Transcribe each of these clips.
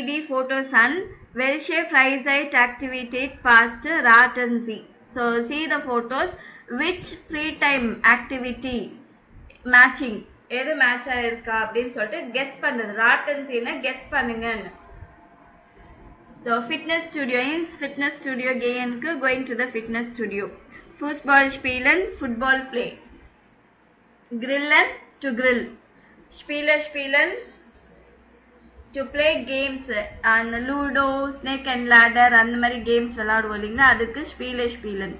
3D photos and well-shaped right-side activity past latency. So see the photos. Which free time activity matching எது match ஆயிருக்கா அப்படின்னு சொல்லிட்டு guess பண்றது. லாட்டன்சினா guess பண்ணுங்கன்னு. So fitness studio ins fitness studio gainக்கு going to the fitness studio. Fußball spielen, football play. Grillen to grill. Spielen to play games and ludo, snake and ladder அந்த மாதிரி games விளையாடுவோம் இல்லைங்களா, அதுக்கு ஸ்பீலன்.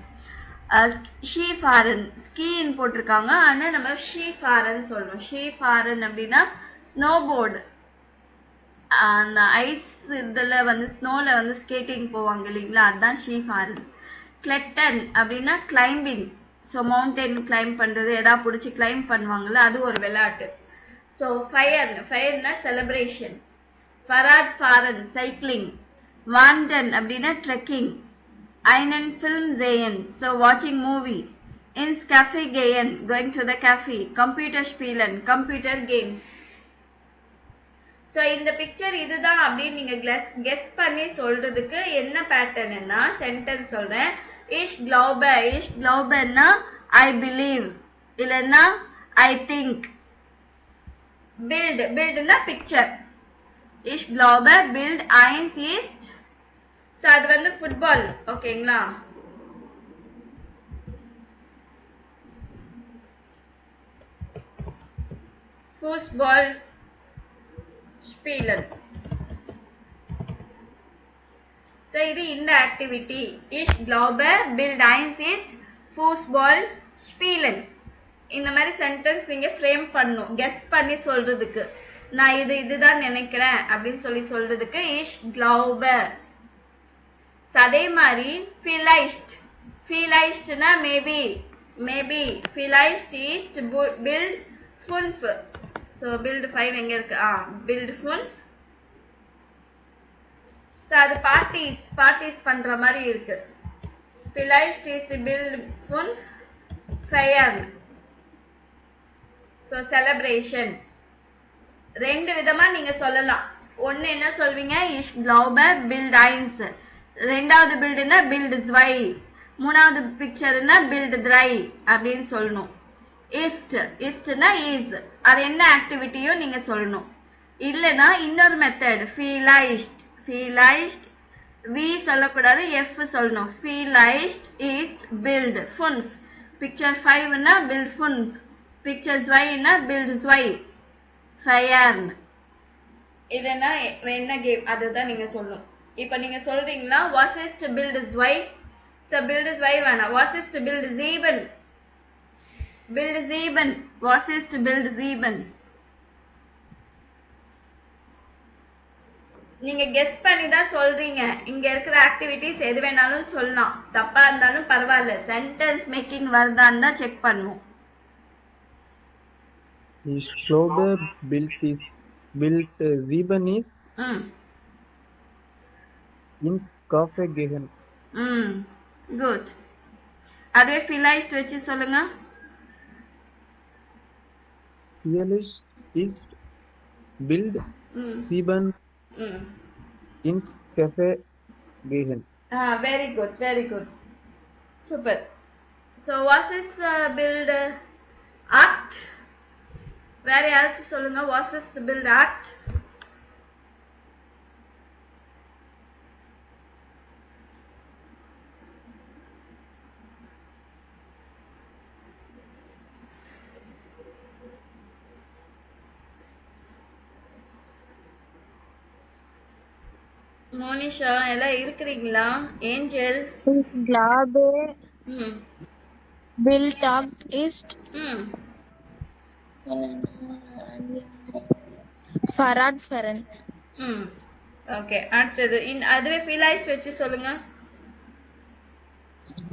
ஷீஃபாரன் ஸ்கீன்னு போட்டிருக்காங்க, ஆனால் நம்ம ஷீஃபாரன் சொல்றோம். ஷீஃபாரன் அப்படின்னா ஸ்னோ போர்டு, அந்த ஐஸ் இதில் வந்து ஸ்னோவில் வந்து ஸ்கேட்டிங் போவாங்க இல்லைங்களா, அதுதான் ஷீஃபாரன். கிளெட்டன் அப்படின்னா கிளைம்பிங், ஸோ மவுண்டைன் கிளைம் பண்ணுறது, எதாவது பிடிச்சி கிளைம் பண்ணுவாங்கள்ல, அது ஒரு விளையாட்டு. ஸோ ஃபயர்னா செலிப்ரேஷன். ஃபாரன் சைக்கிளிங். வாண்டன் அப்படின்னா trekking. Einen Film sehen, so watching movie. Ins Café gehen, going to the cafe. Computer spielen, computer games. So இந்த பிக்சர் இதுதான் அப்படின்னு நீங்க கெஸ் பண்ணி சொல்றதுக்கு என்ன பேட்டர்ன்னா சென்டென்ஸ் சொல்றேன். Ich glaube I believe, இல்லைன்னா I think. buildனா picture. Ich glaube build eins ist, so அது வந்து ஃபுட்பால். ஓகேங்களா, ஃபுட்பால் ஸ்பீலன். ஸோ இது இந்த activity. Ich glaube build eins ist Fußball spielen. இந்த மாதிரி சென்டென்ஸ் நீங்க ஃப்ரேம் பண்ணணும் கெஸ் பண்ணி சொல்றதுக்கு. நான் இதுதான் நினைக்கிறேன் அப்படின்னு சொல்லி சொல்றதுக்கு Ich glaube. அதே மாதிரி vielleicht maybe vielleicht is build 5. So build 5 எங்க இருக்கு, build 5. ஸோ அது பார்ட்டிஸ் பண்ற மாதிரி இருக்கு. vielleicht is build 5 feiern. So celebration ரெண்டு விதமா நீங்க சொல்லலாம். ஒன்னு என்ன சொல்வீங்க, Ich glaube build eins. ரெண்டாவது பில்டுனா பில்டு ஸ்வை. மூணாவது பிக்சர்னா பில்டு த்ரை அப்படின்னு சொல்லணும். இஸ்ட்னா இஸ், அது என்ன ஆக்டிவிட்டியோ நீங்க சொல்லணும். இல்லைன்னா இன்னொரு மெத்தட் ஃபீலைஸ்ட் வி சொல்லக்கூடாது, எஃப் சொல்லணும். ஃபீலைஸ்ட் இஸ்ட் பில்டு ஃபுன்ஸ். பிக்சர் 5னா பில்டு ஃபுன்ஸ். பிக்சர் ஸ்வைனா பில்டு ஸ்வை ஃபயர்ன். இதுனா என்ன கேம் அதுதான் நீங்க சொல்லணும். இப்போ நீங்க சொல்றீங்களா was is to build zwei, so build zwei வேணா, was is to build sieben, was is to build sieben. நீங்க கெஸ் பண்ணி தான் சொல்றீங்க. இங்க இருக்கிற ஆக்டிவிட்டிஸ் எது வேணாலும் சொல்லலாம், தப்பா இருந்தாலும் பரவாயில்ல. சென்டென்ஸ் மேக்கிங் வருதான்னு தான் செக் பண்ணுவோம். Ich glaube built sieben ist ins Café gehen. Good. அதே vielleicht வச்சு சொல்லுங்க. Vielleicht ist build 7 ins Café gehen. Very good. Super. So was is to build act. வேற யாராச்சும் சொல்லுங்க, was is to build act. Monisha எல்லாம் இருக்கிறீங்களா? Angel. glaube build up ist Faran. Okay, அடுத்தது அதுவே vielleicht வச்சு சொல்லுங்க.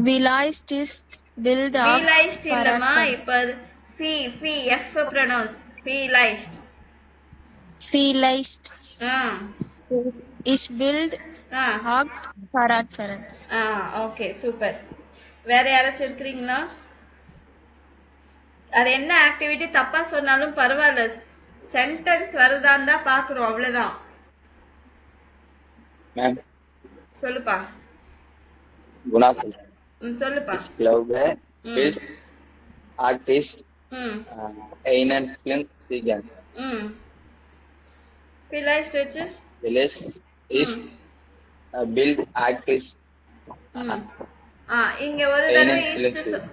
vielleicht ist build up. vielleicht இல்லமா, இப்ப fee f pronounce vielleicht is build up Faran. Okay super. வேற யாராச்சும் இருக்கிறீங்களா? அது என்ன ஆக்டிவிட்டி தப்பா சொன்னாலும் பரவாயில்ல, சென்டென்ஸ் வருதான்னு தான் பாக்குறோம், அவ்வளவுதான். மேம் சொல்லுப்பா. குணா சொல்றேன். சொல்லுப்பா. Ich glaube, Bild Artist ம் Einen Film Siegen. ம் vielleicht வச்சு Willis ist Bild Artist ம் இங்க ஒரு தடவை Einen ஈஸ்ட் Film.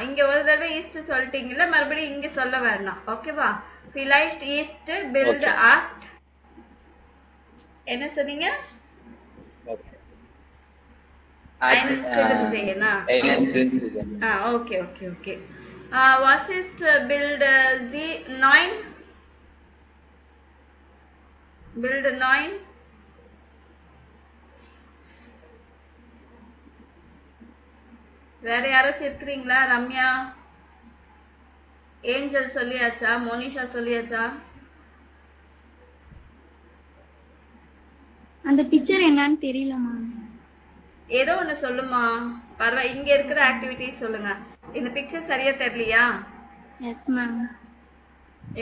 இங்க ஒரு தடவை ஈஸ்ட் சொல்லிட்டீங்கல்ல, மறுபடியும் இங்க சொல்ல வேண்டாம். ஓகேவா? vielleicht ist build Okay. art. என்ன சொன்னீங்க? Okay. Einen Film sehen. Einen Film Siegen. Okay, okay, okay. Was ist Bild Sie 9? Bild 9? வேற யாராச்சும் இருக்கிறீங்களா? ரம்யா, ஏஞ்சல் சொல்லியாச்சா? மோனிஷா சொல்லியாச்சா? அந்த பிக்சர் என்னன்னு தெரியலமா. ஏதோ ஒண்ணு சொல்லுமா. பரவாயில்ல, இங்க இருக்கிற ஆக்டிவிட்டிஸ் சொல்லுங்க. இந்த பிக்சர் சரியா தெரியலையா? Yes ma'am.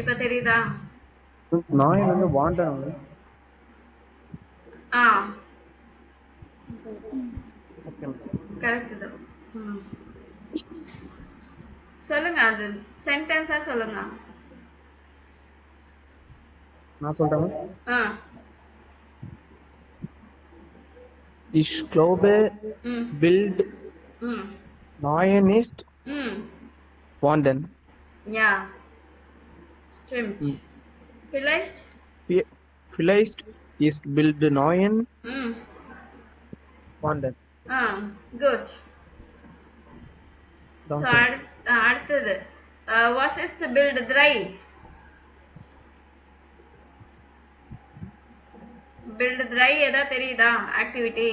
இப்ப தெரியுதா? நாய் வந்து வாண்டனங்க. கரெக்ட் தான். சொல்லுங்க, அது சென்டென்ஸா சொல்லுங்க. நான் சொல்றேன். Ich glaube, Bild Neuen ist Wanden. Ja, stimmt. Vielleicht? Vielleicht ist Bild Neuen Wanden. Good. So, அடுத்தது. Was ist Bild 3? Bild 3 எதா தெரியுதா? ஆக்டிவிட்டி.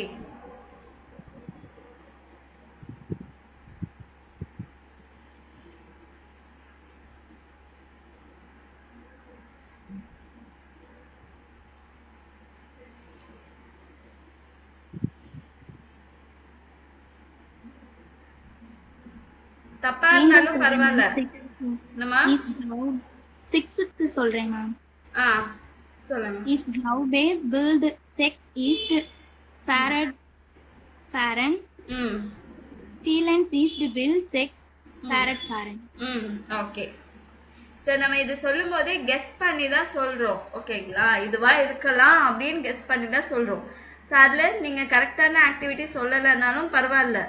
தப்பா இருந்தாலும் பரவாயில்ல. என்னமா? 6க்கு சொல்றேன் மேம். சொல்லுங்க. Is glaube Bild 6 ist Fahren. Feelings is Bild 6 Fahren. Okay. So நம்ம இது சொல்லும் போதே கெஸ் பண்ணி தான் சொல்றோம். ஓகேங்களா? இதுவா இருக்கலாம் அப்படின்னு கெஸ் பண்ணி தான் சொல்றோம். சோ அதுல நீங்க கரெக்டான ஆக்டிவிட்டி சொல்லலனாலும் பரவாயில்ல,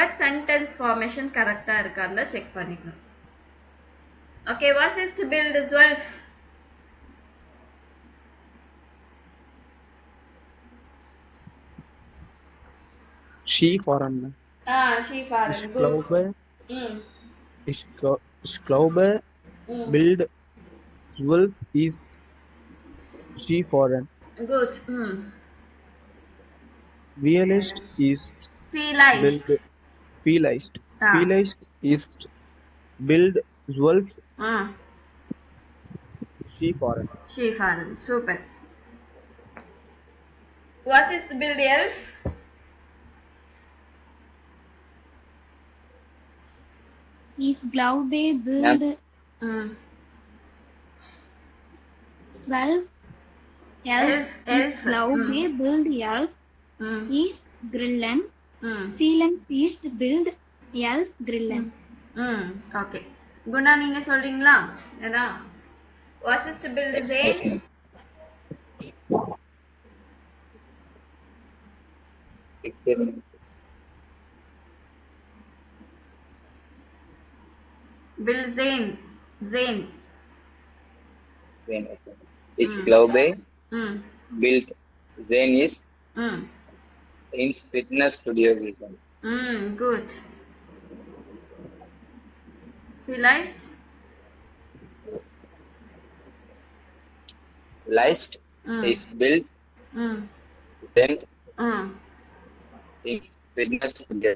பட் சென்டென்ஸ் ஃபார்மேஷன் கரெக்டா இருக்கான்னு தான் செக் பண்ணிக்கணும். Okay, was ist Bild 12? Skifahren. Skifahren. Ich glaube, Bild 12 ist Skifahren. Gut. Vielleicht ist Vielleicht. Vielleicht ist Bild 12 Skifahren. Skifahren. Super. Was ist Bild 11? Is glaube Bild 12 Is glaube Bild 11 ist Grillen. Feeling ist Bild 11 Grillen. Okay. Guna, நீங்க சொல்றீங்களா? ஏதா was ist Bild 10? Bild 10. Ich glaube, Bild 10 ist ins Fitnessstudio gegangen. Gut. Vielleicht? Vielleicht ist Bild 10 ins Fitnessstudio.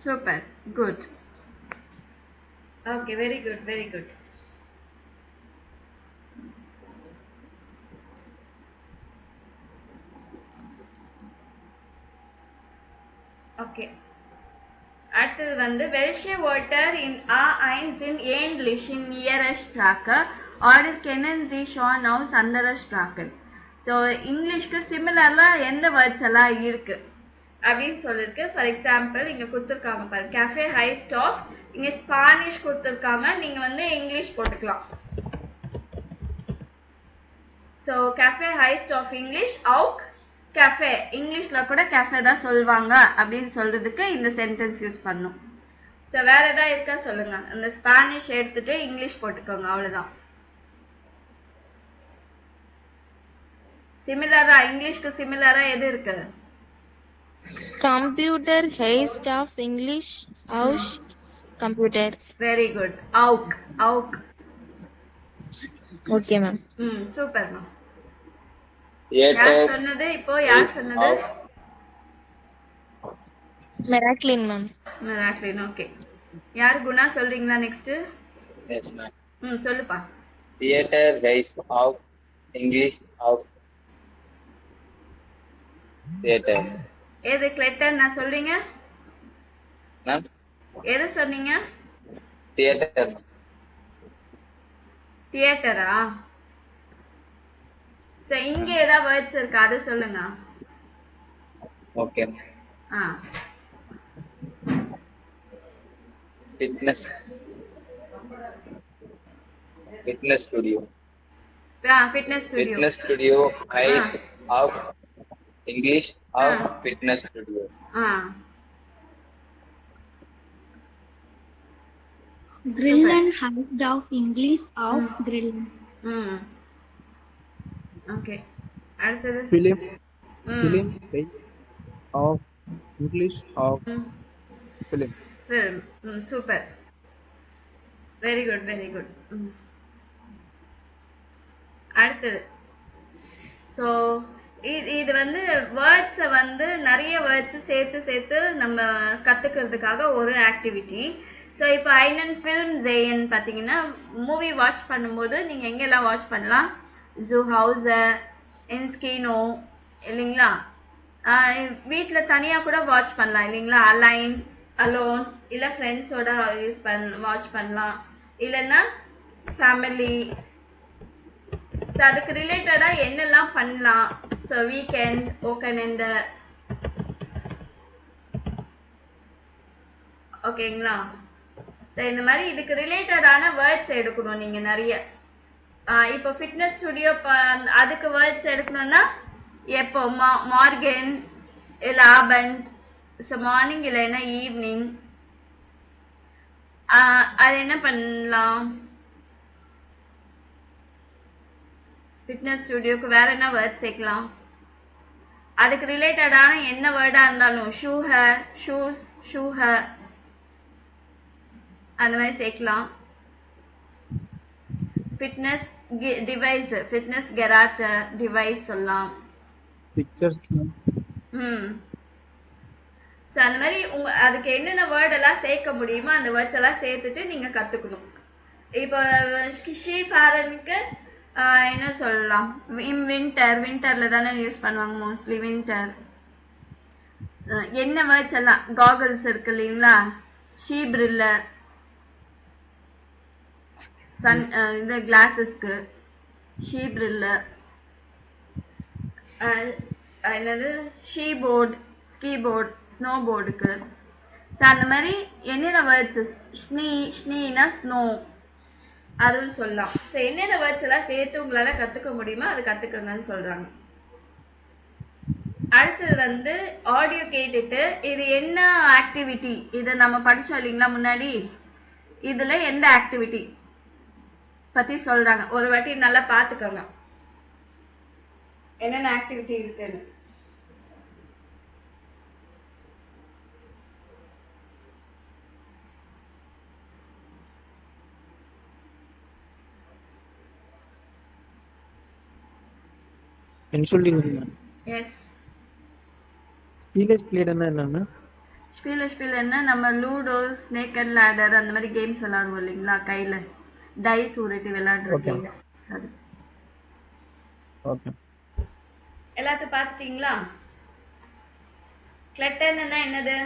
Super. Good. Okay, very good, very good. Okay. அடுத்தது வந்து welche Wörter in A1 sind ähnlich in ihrer Sprache oder kennen Sie schon aus anderer Sprachen? So இங்கிலீஷ்க்கு சிமிலராக எந்த words எல்லாம் இருக்கு அப்படின்னு சொல்லிருக்கு. For example இங்கே கொடுத்துருக்காங்க பாருங்க, கேஃபே ஹை ஸ்டாஃப், இங்கே ஸ்பானிஷ் கொடுத்துருக்காங்க, நீங்கள் வந்து இங்கிலீஷ் போட்டுக்கலாம். ஸோ கேஃபே ஹைஸ்ட் ஆஃப் இங்கிலீஷ் அவுக் கேஃபே, இங்கிலீஷில் கூட கேஃபே தான் சொல்லுவாங்க அப்படின்னு சொல்றதுக்கு இந்த சென்டென்ஸ் யூஸ் பண்ணும். ஸோ வேற ஏதாவது இருக்கா சொல்லுங்க. அந்த ஸ்பானிஷ் எடுத்துட்டு இங்கிலீஷ் போட்டுக்கோங்க, அவ்வளோதான். சிமிலரா இங்கிலீஷ்க்கு சிமிலரா எது இருக்கு? Computer heist of English house computer. Very good, அவுக் அவுக். Okay ma'am. Super ma'am. Theater யார் சொன்னது இப்போ? யார் சொன்னது? Miraculin ma'am. மிராக்லின். ஓகே, யார் குணா சொல்றீங்களா நெக்ஸ்ட்? yes ma'am. சொல்லுப்பா. Theater heist of English of theater. எது கிளெட்டன் நான் சொல்றீங்க? ma'am எது சொன்னீங்க? theater. தியேட்டரா? சரி, இங்க ஏதாவது வேர்ட்ஸ் இருக்கா அது சொல்லுங்க. okay. ஆ, Fitness studio. Fitness studio. Fitness studio heist of English of fitness studio. ஆ, Grillen heist of English of Grillen. Okay. அடுத்தது Film heist of English of film. Film. Super, very good very good. அடுத்தது so இது வந்து வேர்ட்ஸை வந்து நிறைய words சேர்த்து நம்ம கற்றுக்கிறதுக்காக ஒரு ஆக்டிவிட்டி. ஸோ இப்போ ஐனன் ஃபில்ம் ஜெயன் பார்த்தீங்கன்னா மூவி வாட்ச் பண்ணும்போது நீங்கள் எங்கெல்லாம் வாட்ச் பண்ணலாம்? ஜூ ஹவுஸர், இன்ஸ்கினோ இல்லைங்களா? வீட்டில் தனியாக கூட வாட்ச் பண்ணலாம் இல்லைங்களா? அலைன், அலோன், இல்லை ஃப்ரெண்ட்ஸோட வாட்ச் பண்ணலாம், இல்லைன்னா ஃபேமிலி. ஸோ அதுக்கு ரிலேட்டடாக என்னெல்லாம் பண்ணலாம்? ஸோ வீக்கெண்ட், ஓக்கன் எண்ட், ஓகேங்களா? ஸோ இந்த மாதிரி இதுக்கு ரிலேட்டடான வேர்ட்ஸ் எடுக்கணும் நீங்கள் நிறைய. இப்போ ஃபிட்னஸ் ஸ்டுடியோ அதுக்கு வேர்ட்ஸ் எடுக்கணும்னா எப்போ? மார்கன் இல்லை ஆபண்ட், ஸோ மார்னிங் இல்லைன்னா ஈவினிங். அது என்ன பண்ணலாம்? ஃபிட்னஸ் ஸ்டுடியோக்கு வேற என்ன வேர்ட் சேர்க்கலாம்? அதுக்கு ரிலேட்டடான என்ன வேர்டா இருந்தாலும் ஷூஹ, ஷூஸ், ஷூஹ அந்த மாதிரி சேர்க்கலாம். Fitness device, fitness Geralt device சொல்லலாம். Pictures. ஸோ அந்த மாதிரி அதுக்கு என்னென்ன வேர்ட் எல்லாம் சேர்க்க முடியுமோ அந்த வேர்ட்ஸ் எல்லாம் சேர்த்துட்டு நீங்கள் கற்றுக்கணும். இப்போ ஷீ ஃபாரனுக்கு என்ன சொல்லலாம்? வின்டரில் தானே யூஸ் பண்ணுவாங்க மோஸ்ட்லி வின்டர். என்ன வேர்ட்ஸ் எல்லாம்? காகல்ஸ் இருக்கு இல்லைங்களா? ஷீப்ரில்லர், சன் இந்த கிளாஸஸ்க்கு ஷீப்ரில்லர். என்னது? ஷீபோர்ட், ஸ்கீபோர்ட், ஸ்னோ போர்டுக்கு. ஸோ அந்த மாதிரி என்னென்ன வேர்ட்ஸ்? ஸ்னீனா ஸ்னோ, அதுவும் சொல்லலாம். ஸோ என்னென்ன வேர்ட்ஸ் எல்லாம் சேர்த்து உங்களால் கற்றுக்க முடியுமோ அது கற்றுக்கங்கன்னு சொல்கிறாங்க. அடுத்தது வந்து ஆடியோ கேட்டுட்டு இது என்ன ஆக்டிவிட்டி, இதை நம்ம படித்தோம் இல்லைங்களா முன்னாடி? இதில் எந்த ஆக்டிவிட்டி பற்றி சொல்கிறாங்க, ஒரு வாட்டி நல்லா பார்த்துக்கோங்க என்னென்ன ஆக்டிவிட்டி இருக்குன்னு. என்ன சொல்றீங்க? எஸ், ஸ்பீலஸ் பிளேட்னா என்னன்னா? ஸ்பீலர்னா நம்ம லூடோ, ஸ்னேக் அண்ட் லேடர் அந்த மாதிரி கேம்ஸ் விளையாடுவோம் இல்லைங்களா? கையில் டைஸ் உருட்டி விளையாடுற கேம்ஸ். அது ஓகே. எல்லாத்தையும் பார்த்துட்டீங்களா? கிளட்டர்னா என்னது?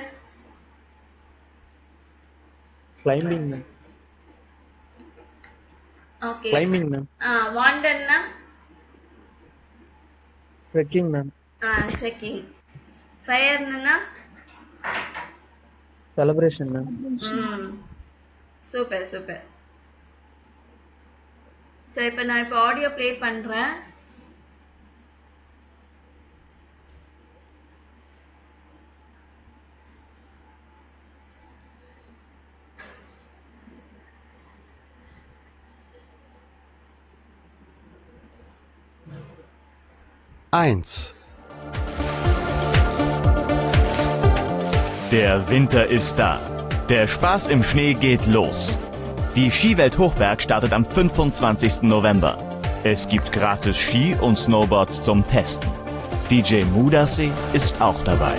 கிளைம்பிங். ஓகே. Climbing ma'am. வாண்டர்னா Trekking, ma'am. ட்ரெக்கிங். ஃபயர்னா Celebration, ma'am. Super super. So இப்போ நான் இப்போ ஆடியோ ப்ளே பண்ணுறேன். Eins. Der Winter ist da. Der Spaß im Schnee geht los. Die Skiwelt Hochberg startet am 25. November. Es gibt gratis Ski und Snowboards zum Testen. DJ Mudasseh ist auch dabei.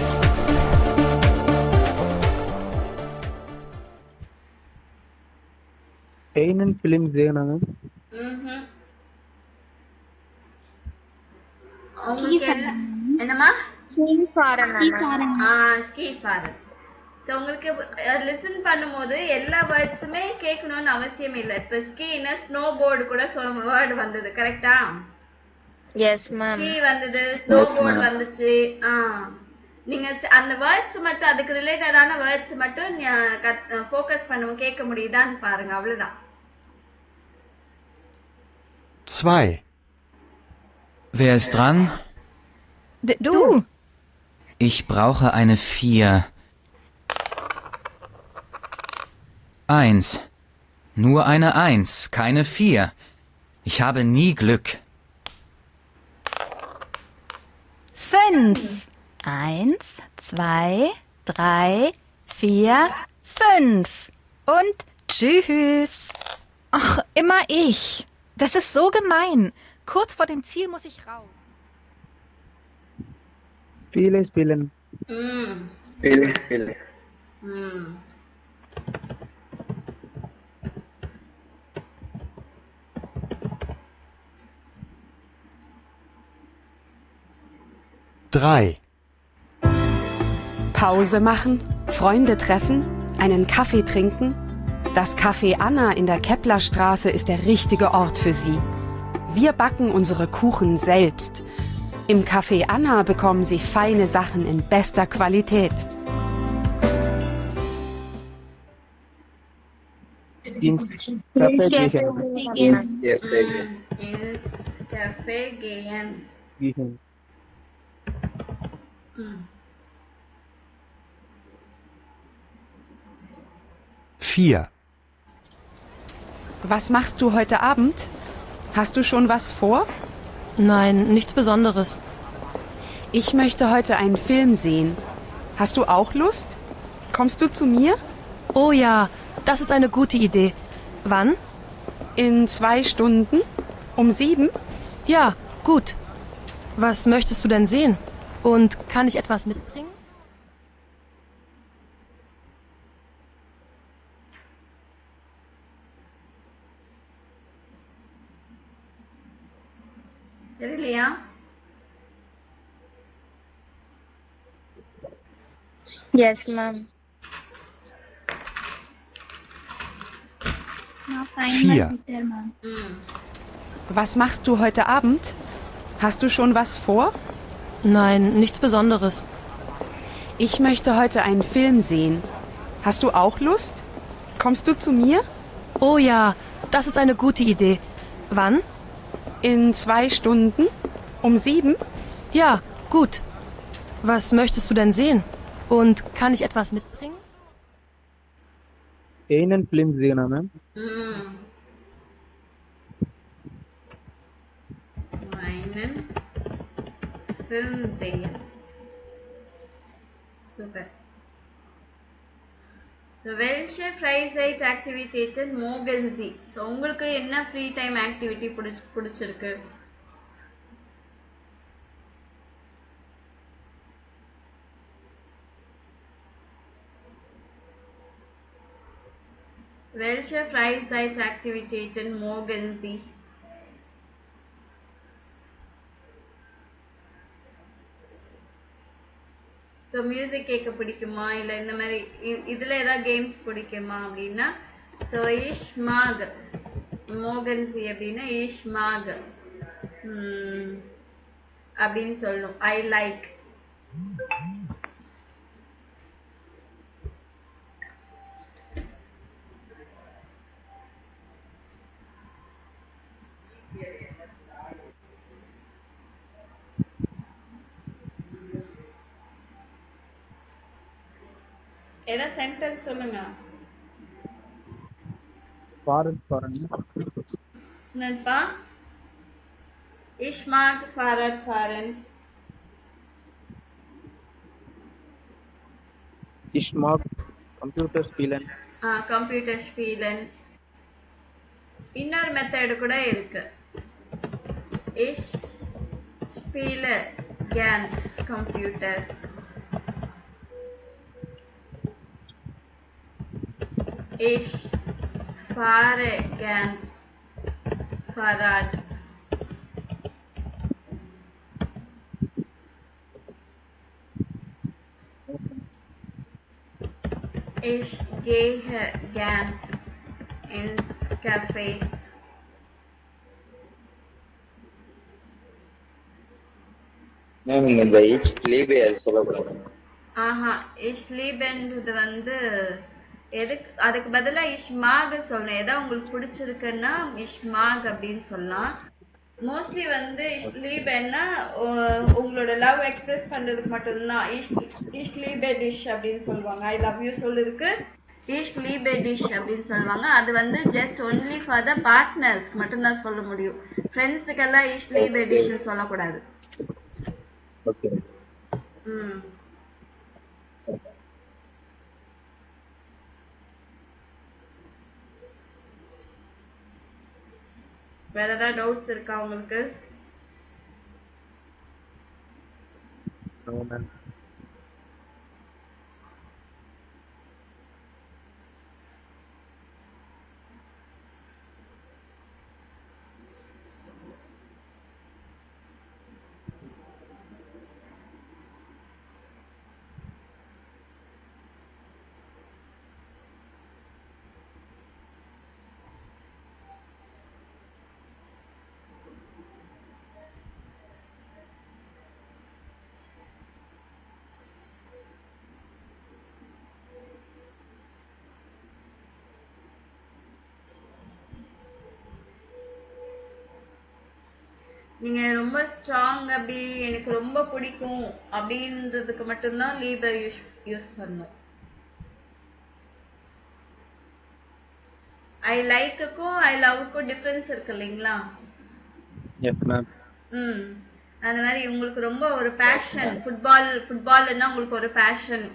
Einen Film sehen, ma'am. உங்களுக்கு என்னம்மா? Ski foreign. Ski ஃபாரன். So உங்களுக்கு listen பண்ணும்போது எல்லா வேர்ட்ஸுமே கேட்கணும்னு அவசியம் இல்லை. இப்போ ஸ்கீனா snow board கூட வேர்டு வந்தது கரெக்டா? Yes, ma'am. ஸ்கீ வந்தது, ஸ்னோ போர்டு வந்துச்சு. நீங்க அந்த வேர்ட்ஸ் மட்டும் அதுக்கு ரிலேட்டடான வேர்ட்ஸ் மட்டும் ஃபோக்கஸ் பண்ண கேட்க முடியுதான்னு பாருங்க, அவ்வளவுதான். Zwei. Wer ist dran? Du. Ich brauche eine 4. 1. Nur eine 1, keine 4. Ich habe nie Glück. 5. 1, 2, 3, 4, 5. Und tschüss. Ach, immer ich. Das ist so gemein. Kurz vor dem Ziel muss ich raus. Spielen. Spielen. Drei. Pause machen, Freunde treffen, einen Kaffee trinken. Das Café Anna in der Keplerstraße ist der richtige Ort für Sie. Wir backen unsere Kuchen selbst. Im Café Anna bekommen Sie feine Sachen in bester Qualität. Ins Café gehen. Yes, ins Café gehen. Gehen. Vier. Was machst du heute Abend? Hast du schon was vor? Nein, nichts Besonderes. Ich möchte heute einen Film sehen. Hast du auch Lust? Kommst du zu mir? Oh ja, das ist eine gute Idee. Wann? In 2 Stunden? Um 7? Ja, gut. Was möchtest du denn sehen? Und kann ich etwas mitbringen? தெரியலையா? Yes, ma'am. Now find my 4. picture, ma'am. Was machst du heute Abend? Hast du schon was vor? Nein, nichts Besonderes. Ich möchte heute einen Film sehen. Hast du auch Lust? Kommst du zu mir? Oh ja, das ist eine gute Idee. Wann? In 2 Stunden? Um 7? Ja, gut. Was möchtest du denn sehen? Und kann ich etwas mitbringen? Einen Film sehen, ma'am. Einen Film sehen. Super. So, welche Freizeitaktivitäten mögen Sie? So, உங்களுக்கு என்ன free time activity பிடிச்சிருக்கு? Welche Freizeitaktivitäten mögen Sie? So music கேட்க பிடிக்குமா, இல்லை இந்த மாதிரி இதில் ஏதாவது கேம்ஸ் பிடிக்குமா அப்படின்னா, ஸோ இஷ்மாக் மோகன்சி அப்படின்னா இஷ்மாக். அப்படின்னு சொல்லணும். I like. ஏதோ சென்டென்ஸ் சொல்லுங்க. ஃபாரன் ஃபாரன் என்னப்பா? Ich mag Fahrrad fahren. Ich mag Computer spielen. Computer spielen. இன்னொரு மெத்தட் கூட இருக்கு. Ich spiele gern Computer. Ich fahre gern Fahrrad. Ich gehe gern ins Café. Ma'am இந்த ich liebe சொல்லக்கூடாது. ich liebeன்றது வந்து எதுக்கு அதுக்கு பதிலா ich mag சொல்லணும். ஏதோ உங்களுக்கு பிடிச்சிருக்குன்னா ich mag அப்படின்னு சொல்லலாம். மோஸ்ட்லி வந்து ich liebeன்னா உங்களோட லவ் எக்ஸ்பிரஸ் பண்றதுக்கு மட்டும்தான் ich liebe dich அப்படின்னு சொல்லுவாங்க. ஐ லவ் யூ சொல்றதுக்கு ich liebe dich அப்படின்னு சொல்லுவாங்க. அது வந்து just only for the partners மட்டும்தான் சொல்ல முடியும். ஃப்ரெண்ட்ஸுக்கெல்லாம் ich liebe dich சொல்லக்கூடாது. ஓகே. வேற ஏதாவது டவுட்ஸ் இருக்கா உங்களுக்கு? No ma'am. நீங்க ரொம்ப ஸ்ட்ராங் அப்படி எனக்கு ரொம்ப பிடிக்கும் அப்படின்றதுக்கு மட்டும்தான் லீபர் யூஸ் பண்ணும். ஐ லைக்குக்கும் ஐ லவ்வுக்கும் டிஃபரன்ஸ் இருக்கு இல்லைங்களா? Yes ma'am. அந்த மாதிரி உங்களுக்கு ரொம்ப ஒரு பேஷன், ஃபுட்பால்னா உங்களுக்கு ஒரு பேஷன்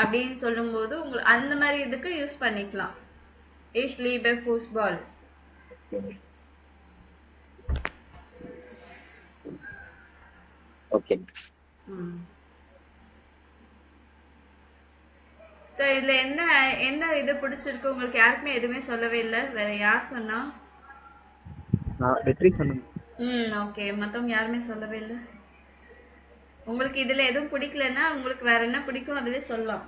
அப்படின்னு சொல்லும்போது உங்களுக்கு அந்த மாதிரி இதுக்கு யூஸ் பண்ணிக்கலாம். Ich liebe Fußball. Okay. So இதுல என்ன இது பிடிச்சிருக்கு உங்களுக்கு? யாருக்குமே எதுவுமே சொல்லவே இல்லை. வேற யார் சொன்னா? வெற்றி சொன்னேன். ஓகே. மத்தவங்க யாருமே சொல்லவே இல்லை. உங்களுக்கு இதுல எதுவும் பிடிக்கலன்னா உங்களுக்கு வேற என்ன பிடிக்கும் அதுவே சொல்லலாம்.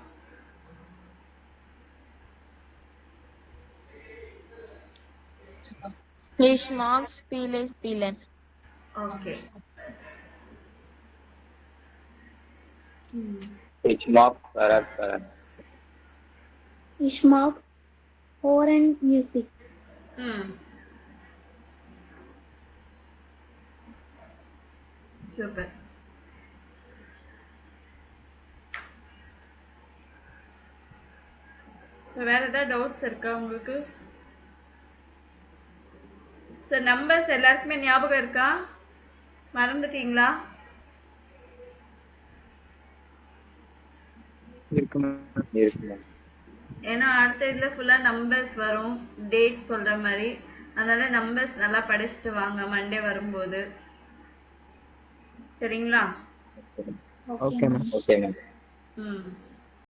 Ich mag spielen. Okay. Ich mag Fahrrad. Ich mag Foreign music. Super. So வேற ஏதாவது டவுட்ஸ் இருக்கா உங்களுக்கு? So நம்பர்ஸ் எல்லாருக்குமே ஞாபகம் இருக்கா? மறந்துட்டீங்களா? இருக்கு. ஏன்னா அடுத்த இதுல ஃபுல்லா நம்பர்ஸ் வரும், டேட் சொல்ற மாதிரி. அதனால நம்பர்ஸ் நல்லா படிச்சுட்டு வாங்க மண்டே வரும்போது. சரிங்களா? Okay ma'am. Okay ma'am.